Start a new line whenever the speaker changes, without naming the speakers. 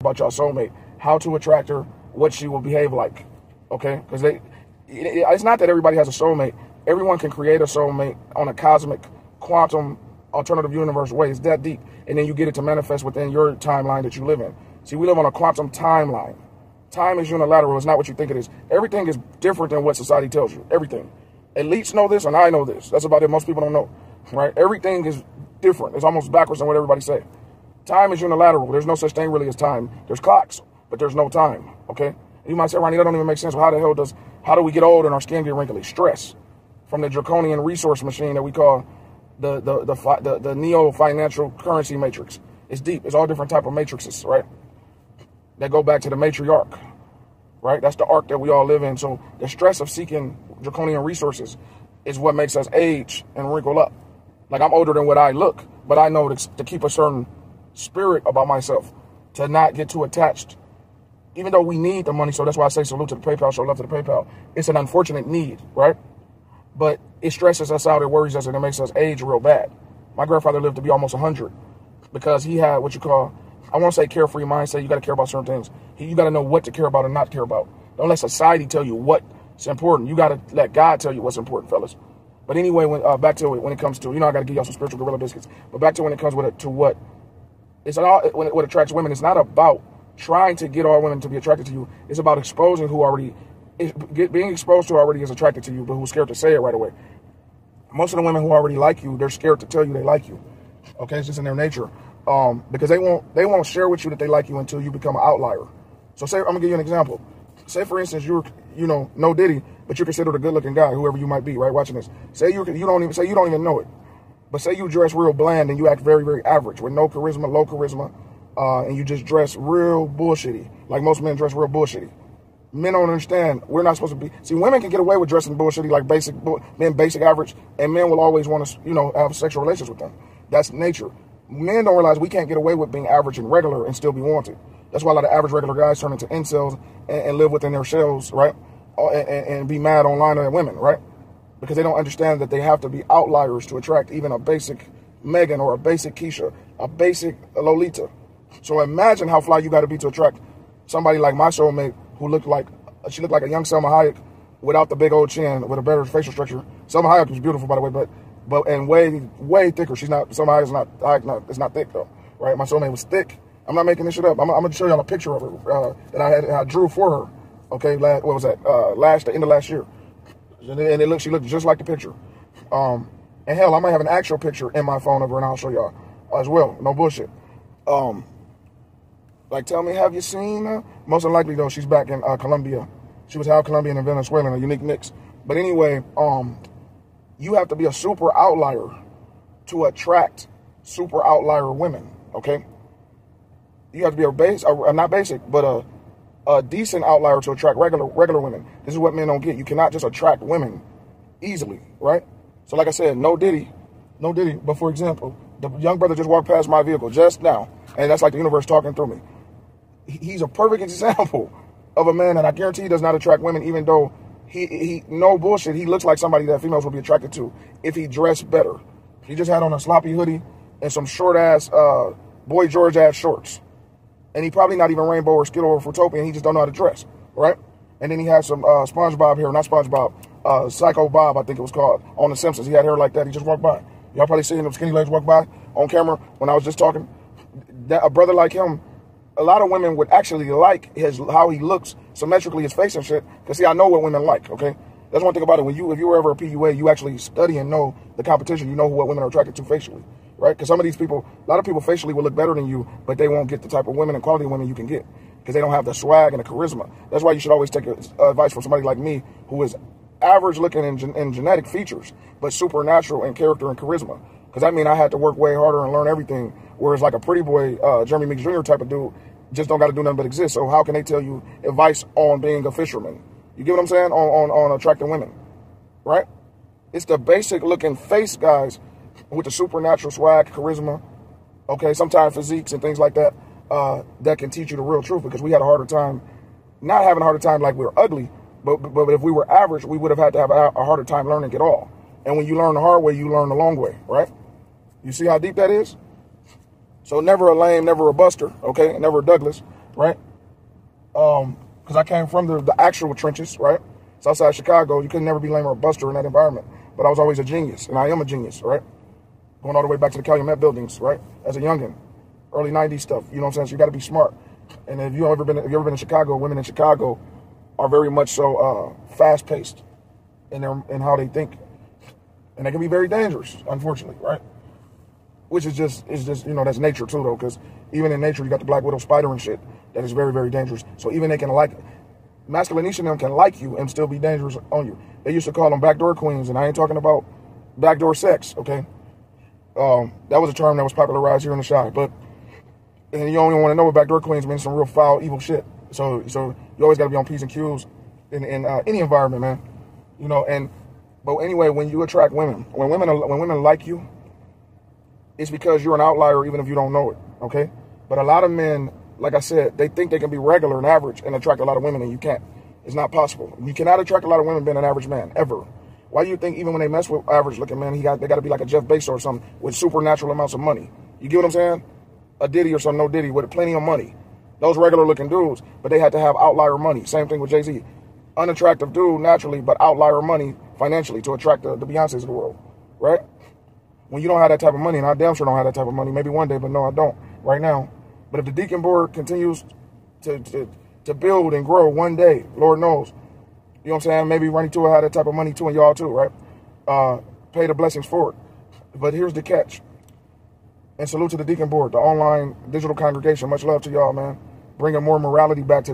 about your soulmate, how to attract her, what she will behave like, okay? Because it's not that everybody has a soulmate. Everyone can create a soulmate on a cosmic, quantum, alternative universe way. It's that deep. And then you get it to manifest within your timeline that you live in. See, we live on a quantum timeline. Time is unilateral. It's not what you think it is. Everything is different than what society tells you. Everything. Elites know this, and I know this. That's about it. Most people don't know, right? Everything is different. It's almost backwards than what everybody say. Time is unilateral. There's no such thing really as time. There's clocks, but there's no time, okay? And you might say, Ronnie, that don't even make sense. Well, how do we get old and our skin get wrinkly? Stress from the draconian resource machine that we call the neo-financial currency matrix. It's deep. It's all different type of matrices, right? That go back to the matriarch, right? That's the arc that we all live in. So the stress of seeking draconian resources is what makes us age and wrinkle up. Like, I'm older than what I look, but I know to keep a certain spirit about myself, to not get too attached. Even though we need the money, so that's why I say salute to the PayPal, show love to the PayPal. It's an unfortunate need, right? But it stresses us out, it worries us, and it makes us age real bad. My grandfather lived to be almost 100 because he had what you call, I won't say carefree mindset. You got to care about certain things. You got to know what to care about and not care about. Don't let society tell you what's important. You got to let God tell you what's important, fellas. But anyway, back to it when it comes to, I got to give y'all some spiritual gorilla biscuits. But back to when it comes to what it's all, what attracts women. It's not about trying to get all women to be attracted to you. It's about exposing who already being exposed to already is attracted to you, but who's scared to say it right away. Most of the women who already like you, they're scared to tell you they like you. Okay, it's just in their nature. Because they won't share with you that they like you until you become an outlier. So say, I'm gonna give you an example. Say for instance, you're, no Diddy, but you're considered a good-looking guy, whoever you might be, right? Watching this. Say you don't even know it. But say you dress real bland and you act very, very average with no charisma, low charisma, and you just dress real bullshitty, like most men dress real bullshitty. Men don't understand. We're not supposed to be. See, women can get away with dressing bullshitty, like basic average, and men will always want to, have sexual relations with them. That's nature. Men don't realize we can't get away with being average and regular and still be wanted. That's why a lot of average, regular guys turn into incels and live within their shells, right? And be mad online at women, right? Because they don't understand that they have to be outliers to attract even a basic Megan or a basic Keisha, a basic Lolita. So imagine how fly you got to be to attract somebody like my soulmate who looked like a young Selma Hayek without the big old chin, with a better facial structure. Selma Hayek was beautiful, by the way, but and way thicker. Selma Hayek it's not thick though, right? My soulmate was thick. I'm not making this shit up. I'm gonna show y'all a picture of her that I drew for her. Okay, what was that? The end of last year, and she looked just like the picture. And hell, I might have an actual picture in my phone of her, and I'll show y'all as well. No bullshit. Like, tell me, have you seen her? Most unlikely though, she's back in Colombia. She was half Colombian and Venezuelan, a unique mix. But anyway, you have to be a super outlier to attract super outlier women, okay? You have to be not basic, but a decent outlier to attract regular women. This is what men don't get. You cannot just attract women easily, right? So like I said, no Diddy. But for example, the young brother just walked past my vehicle just now, and that's like the universe talking through me. He's a perfect example of a man that I guarantee he does not attract women, even though he no bullshit, he looks like somebody that females would be attracted to if he dressed better. He just had on a sloppy hoodie and some short ass Boy George ass shorts. And he probably not even Rainbow or Skittle or Fruitopia, and he just don't know how to dress, right? And then he had some SpongeBob hair, not SpongeBob, Psycho Bob, I think it was called, on The Simpsons. He had hair like that. He just walked by. Y'all probably seen him skinny legs walk by on camera when I was just talking. A brother like him, a lot of women would actually like how he looks symmetrically, his face and shit. Because see, I know what women like, okay? That's one thing about it. If you were ever a PUA, you actually study and know the competition. You know what women are attracted to facially, right? Because some of these people, a lot of people facially will look better than you, but they won't get the type of women and quality of women you can get because they don't have the swag and the charisma. That's why you should always take advice from somebody like me who is average looking in genetic features, but supernatural in character and charisma. Because that means I had to work way harder and learn everything. Whereas like a pretty boy, Jeremy Meeks Jr. type of dude, just don't got to do nothing but exist. So how can they tell you advice on being a fisherman? You get what I'm saying? On attracting women, right? It's the basic looking face guys with the supernatural swag, charisma, okay, sometimes physiques and things like that, that can teach you the real truth. Because we had a harder time, not having a harder time like we were ugly, but if we were average, we would have had to have a harder time learning it all. And when you learn the hard way, you learn the long way, right? You see how deep that is? So never a lame, never a buster, okay? Never a Douglas. right? Because I came from the actual trenches, right? Southside Chicago, you could never be lame or a buster in that environment. But I was always a genius, and I am a genius, right? Going all the way back to the Calumet buildings, right? As a youngin', early 90s stuff, you know what I'm saying? So you got to be smart. And if you've ever been in Chicago, women in Chicago are very much so fast-paced in how they think. And they can be very dangerous, unfortunately, right? Which is just, you know, that's nature too, though, because even in nature, you got the black widow spider and shit that is very, very dangerous. So even they can masculine and them can like you and still be dangerous on you. They used to call them backdoor queens, and I ain't talking about backdoor sex, okay? That was a term that was popularized here in the Chi, but and you only want to know what backdoor queens means, some real foul, evil shit. So you always got to be on P's and Q's in any environment, man. You know, but anyway, when you attract women, when women like you, it's because you're an outlier, even if you don't know it, okay? But a lot of men, like I said, they think they can be regular and average and attract a lot of women, and you can't. It's not possible. You cannot attract a lot of women being an average man, ever. Why do you think even when they mess with average-looking men, they got to be like a Jeff Bezos or something with supernatural amounts of money? You get what I'm saying? A Diddy or some no Diddy with plenty of money. Those regular-looking dudes, but they had to have outlier money. Same thing with Jay-Z. Unattractive dude naturally, but outlier money financially to attract the Beyoncés of the world, right? When you don't have that type of money, and I damn sure don't have that type of money, maybe one day, but no, I don't right now. But if the Deacon Board continues to build and grow one day, Lord knows, you know what I'm saying? Maybe Ronnie too will have that type of money too, and y'all too, right? Pay the blessings for it. But here's the catch. And salute to the Deacon Board, the online digital congregation. Much love to y'all, man. Bringing more morality back to the